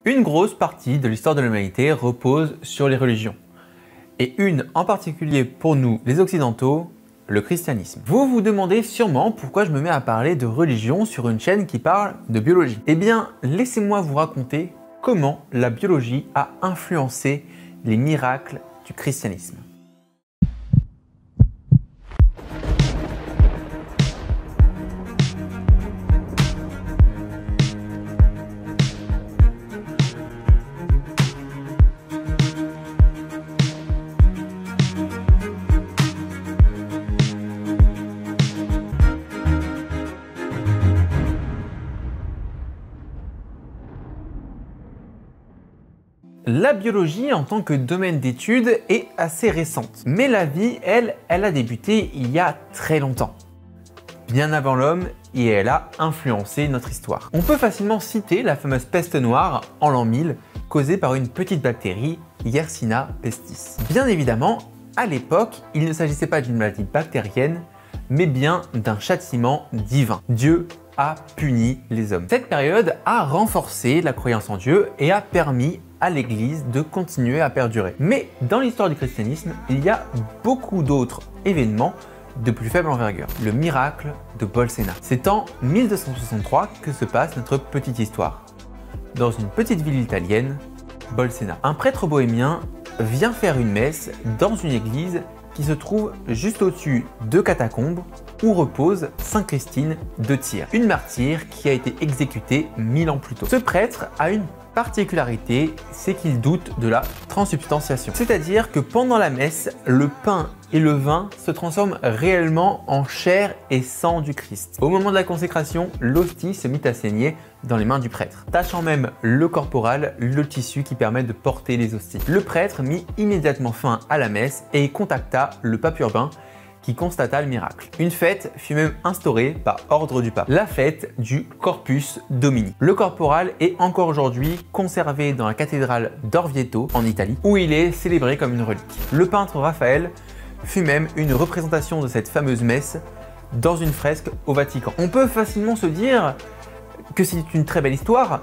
Une grosse partie de l'histoire de l'humanité repose sur les religions. Et une en particulier pour nous les occidentaux, le christianisme. Vous vous demandez sûrement pourquoi je me mets à parler de religion sur une chaîne qui parle de biologie. Eh bien, laissez-moi vous raconter comment la biologie a influencé les miracles du christianisme. La biologie en tant que domaine d'étude est assez récente, mais la vie, elle a débuté il y a très longtemps, bien avant l'homme, et elle a influencé notre histoire. On peut facilement citer la fameuse peste noire en l'an 1000, causée par une petite bactérie, Yersinia pestis. Bien évidemment, à l'époque, il ne s'agissait pas d'une maladie bactérienne, mais bien d'un châtiment divin. Dieu a puni les hommes. Cette période a renforcé la croyance en Dieu et a permis à l'Église de continuer à perdurer. Mais dans l'histoire du christianisme, il y a beaucoup d'autres événements de plus faible envergure. Le miracle de Bolsena. C'est en 1263 que se passe notre petite histoire. Dans une petite ville italienne, Bolsena. Un prêtre bohémien vient faire une messe dans une église qui se trouve juste au-dessus de catacombes où repose Sainte Christine de Tyr, une martyre qui a été exécutée 1000 ans plus tôt. Ce prêtre a une particularité, c'est qu'il doute de la transsubstantiation. C'est-à-dire que pendant la messe, le pain et le vin se transforment réellement en chair et sang du Christ. Au moment de la consécration, l'hostie se mit à saigner dans les mains du prêtre, tachant même le corporal, le tissu qui permet de porter les hosties. Le prêtre mit immédiatement fin à la messe et contacta le pape Urbain qui constata le miracle. Une fête fut même instaurée par ordre du pape, la fête du Corpus Domini. Le corporal est encore aujourd'hui conservé dans la cathédrale d'Orvieto en Italie, où il est célébré comme une relique. Le peintre Raphaël fut même une représentation de cette fameuse messe dans une fresque au Vatican. On peut facilement se dire que c'est une très belle histoire,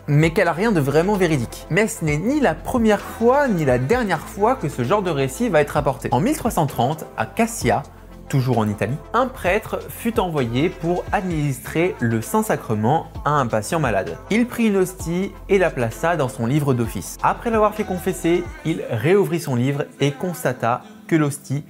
mais qu'elle n'a rien de vraiment véridique. Mais ce n'est ni la première fois ni la dernière fois que ce genre de récit va être rapporté. En 1330, à Cassia, toujours en Italie, un prêtre fut envoyé pour administrer le Saint-Sacrement à un patient malade. Il prit une hostie et la plaça dans son livre d'office. Après l'avoir fait confesser, il réouvrit son livre et constata que l'hostie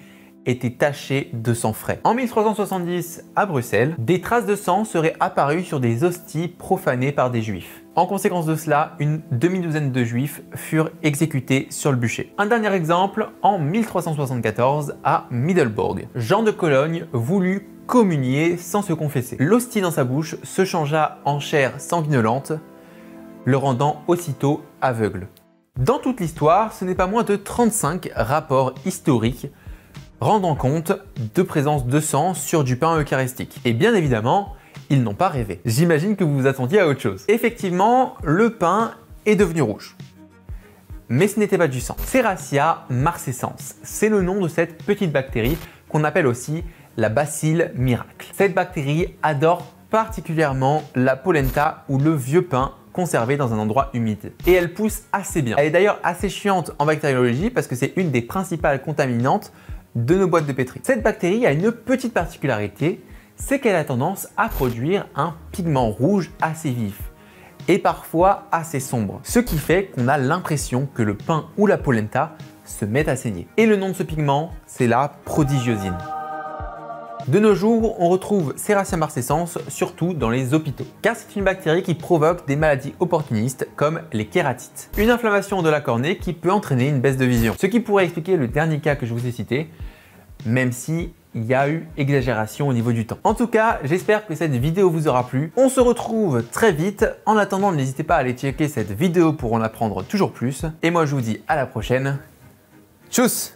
était tachée de sang frais. En 1370, à Bruxelles, des traces de sang seraient apparues sur des hosties profanées par des juifs. En conséquence de cela, une demi-douzaine de juifs furent exécutés sur le bûcher. Un dernier exemple, en 1374, à Middelbourg, Jean de Cologne voulut communier sans se confesser. L'hostie dans sa bouche se changea en chair sanguinolente, le rendant aussitôt aveugle. Dans toute l'histoire, ce n'est pas moins de 35 rapports historiques rendant compte de présence de sang sur du pain eucharistique. Et bien évidemment, ils n'ont pas rêvé. J'imagine que vous vous attendiez à autre chose. Effectivement, le pain est devenu rouge. Mais ce n'était pas du sang. Serratia marcescens, c'est le nom de cette petite bactérie qu'on appelle aussi la bacille miracle. Cette bactérie adore particulièrement la polenta ou le vieux pain conservé dans un endroit humide. Et elle pousse assez bien. Elle est d'ailleurs assez chiante en bactériologie parce que c'est une des principales contaminantes de nos boîtes de pétri. Cette bactérie a une petite particularité, c'est qu'elle a tendance à produire un pigment rouge assez vif et parfois assez sombre, ce qui fait qu'on a l'impression que le pain ou la polenta se met à saigner. Et le nom de ce pigment, c'est la prodigiosine. De nos jours, on retrouve Serratia marcescens surtout dans les hôpitaux, car c'est une bactérie qui provoque des maladies opportunistes comme les kératites, une inflammation de la cornée qui peut entraîner une baisse de vision, ce qui pourrait expliquer le dernier cas que je vous ai cité, même si il y a eu exagération au niveau du temps. En tout cas, j'espère que cette vidéo vous aura plu. On se retrouve très vite. En attendant, n'hésitez pas à aller checker cette vidéo pour en apprendre toujours plus. Et moi, je vous dis à la prochaine. Tchuss!